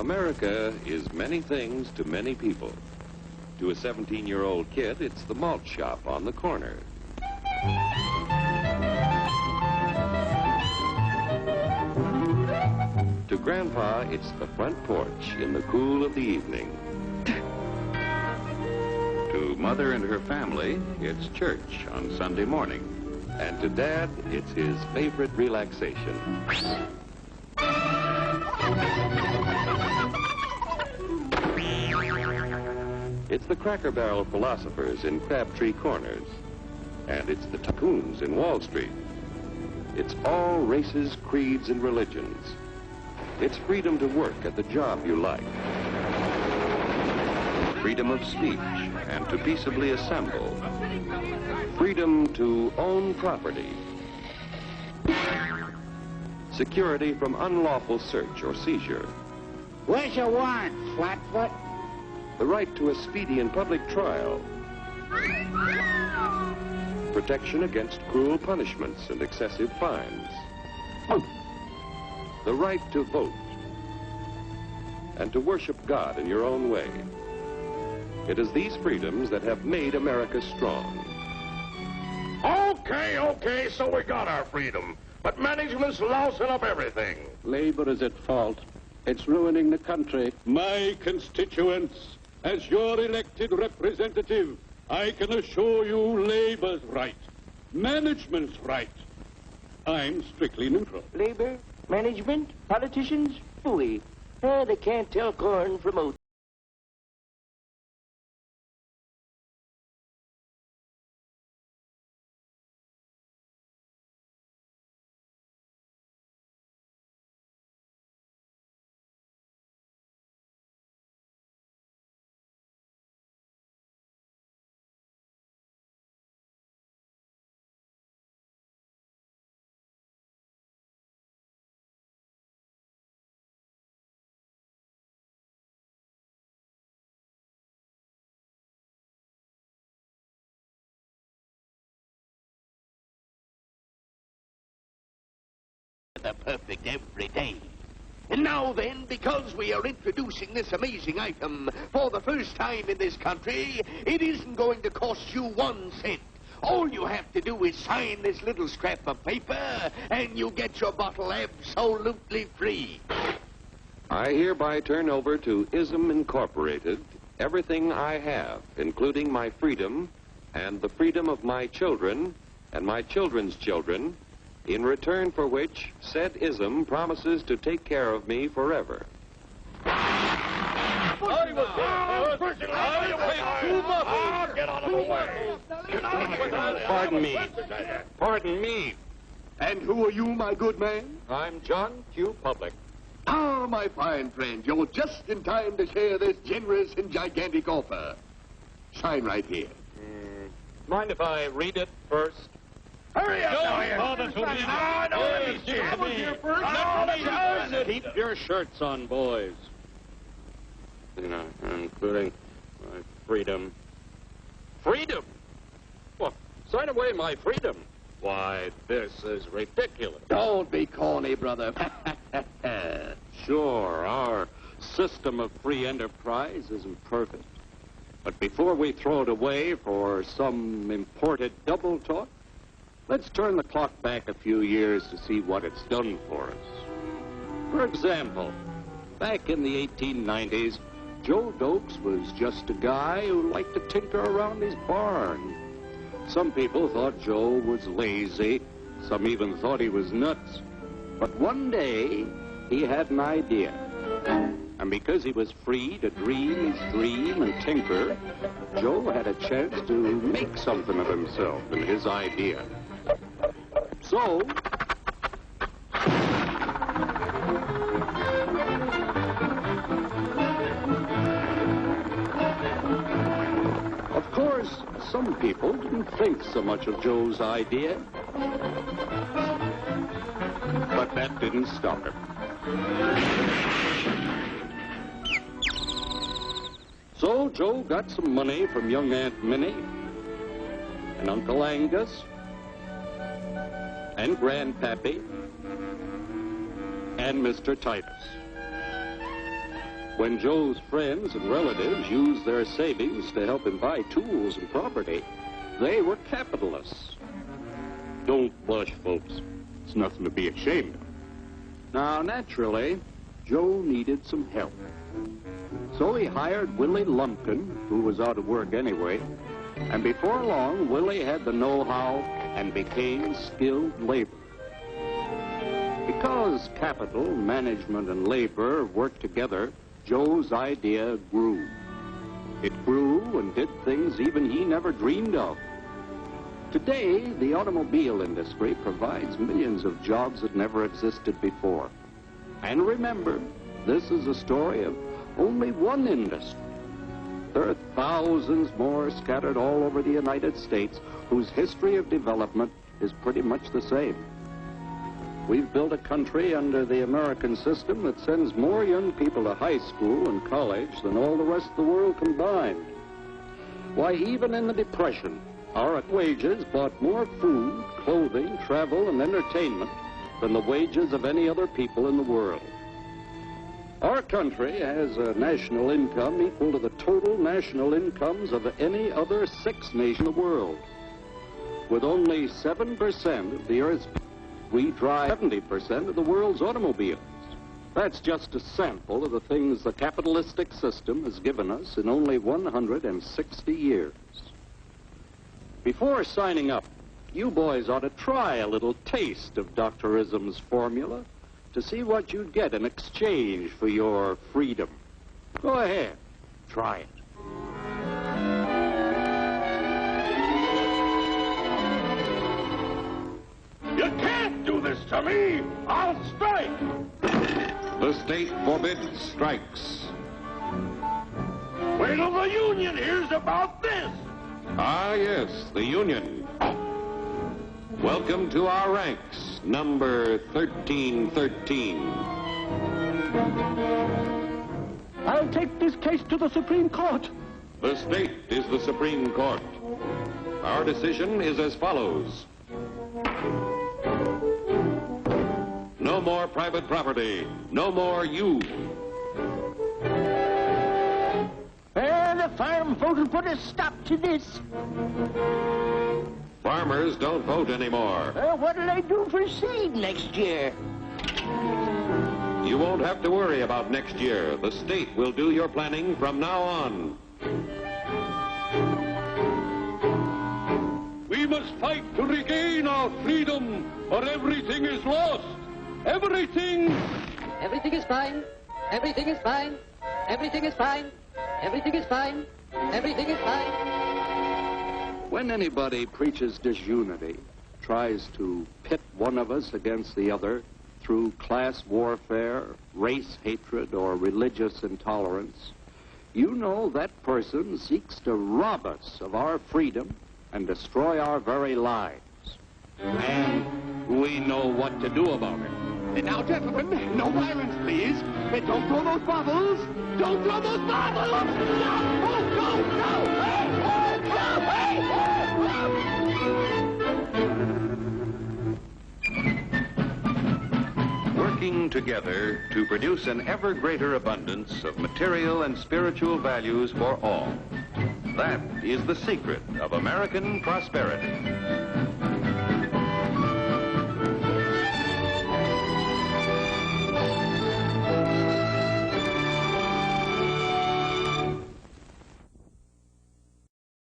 America is many things to many people. To a 17-year-old kid, it's the malt shop on the corner. To Grandpa, it's the front porch in the cool of the evening. To Mother and her family, it's church on Sunday morning. And to Dad, it's his favorite relaxation. It's the Cracker Barrel philosophers in Crabtree Corners. And it's the tycoons in Wall Street. It's all races, creeds, and religions. It's freedom to work at the job you like. Freedom of speech and to peaceably assemble. Freedom to own property. Security from unlawful search or seizure. What's your warrant, Flatfoot? The right to a speedy and public trial. Protection against cruel punishments and excessive fines. The right to vote. And to worship God in your own way. It is these freedoms that have made America strong. Okay, so we got our freedom. But management's lousing up everything. Labor is at fault. It's ruining the country. My constituents, as your elected representative, I can assure you Labor's right. Management's right. I'm strictly neutral. Labor, management, politicians, phooey. They can't tell corn from oats. The perfect every day. And now then, because we are introducing this amazing item for the first time in this country, it isn't going to cost you 1 cent. All you have to do is sign this little scrap of paper, and you get your bottle absolutely free. I hereby turn over to ISM Incorporated everything I have, including my freedom and the freedom of my children and my children's children, in return for which said ISM promises to take care of me forever. Get out of the way. Pardon me. And who are you, my good man? I'm John Q. Public. Ah, my fine friend, you're just in time to share this generous and gigantic offer. Sign right here. Mind if I read it first? Hurry up, Keep your shirts on, boys. Including my freedom. Freedom? Well, sign away my freedom. Why, this is ridiculous. Don't be corny, brother. Sure, our system of free enterprise isn't perfect. But before we throw it away for some imported double talk, let's turn the clock back a few years to see what it's done for us. For example, back in the 1890s, Joe Dokes was just a guy who liked to tinker around his barn. Some people thought Joe was lazy. Some even thought he was nuts. But one day, he had an idea. And because he was free to dream his dream and tinker, Joe had a chance to make something of himself and his idea. So, of course, some people didn't think so much of Joe's idea. But that didn't stop him. So Joe got some money from young Aunt Minnie and Uncle Angus and Grandpappy and Mr. Titus. When Joe's friends and relatives used their savings to help him buy tools and property, they were capitalists. Don't blush, folks. It's nothing to be ashamed of. Now, naturally, Joe needed some help. So he hired Willie Lumpkin, who was out of work anyway, and before long, Willie had the know-how and became skilled labor. Because capital, management, and labor worked together, Joe's idea grew. It grew and did things even he never dreamed of. Today, the automobile industry provides millions of jobs that never existed before. And remember, this is a story of only one industry. There are thousands more scattered all over the United States whose history of development is pretty much the same. We've built a country under the American system that sends more young people to high school and college than all the rest of the world combined. Why, even in the Depression, our wages bought more food, clothing, travel, and entertainment than the wages of any other people in the world. Our country has a national income equal to the total national incomes of any other 6 nations in the world. With only 7% of the Earth's people, we drive 70% of the world's automobiles. That's just a sample of the things the capitalistic system has given us in only 160 years. Before signing up, you boys ought to try a little taste of Dr. Ism's formula to see what you'd get in exchange for your freedom. Go ahead, try it. You can't do this to me! I'll strike! The state forbids strikes. Wait till the union hears about this! Ah, yes, the Union. Welcome to our ranks, number 1313. I'll take this case to the Supreme Court. The state is the Supreme Court. Our decision is as follows. No more private property. No more you. The farm vote will put a stop to this. Farmers don't vote anymore. What'll they do for seed next year? You won't have to worry about next year. The state will do your planning from now on. We must fight to regain our freedom, or everything is lost. Everything! Everything is fine. Everything is fine. Everything is fine. Everything is fine. Everything is fine. When anybody preaches disunity, tries to pit one of us against the other through class warfare, race hatred, or religious intolerance, you know that person seeks to rob us of our freedom and destroy our very lives. And we know what to do about it. Now, gentlemen, no violence, please. Don't throw those bottles. Don't throw those bottles. No! Oh, no! No! Hey! Working together to produce an ever greater abundance of material and spiritual values for all. That is the secret of American prosperity.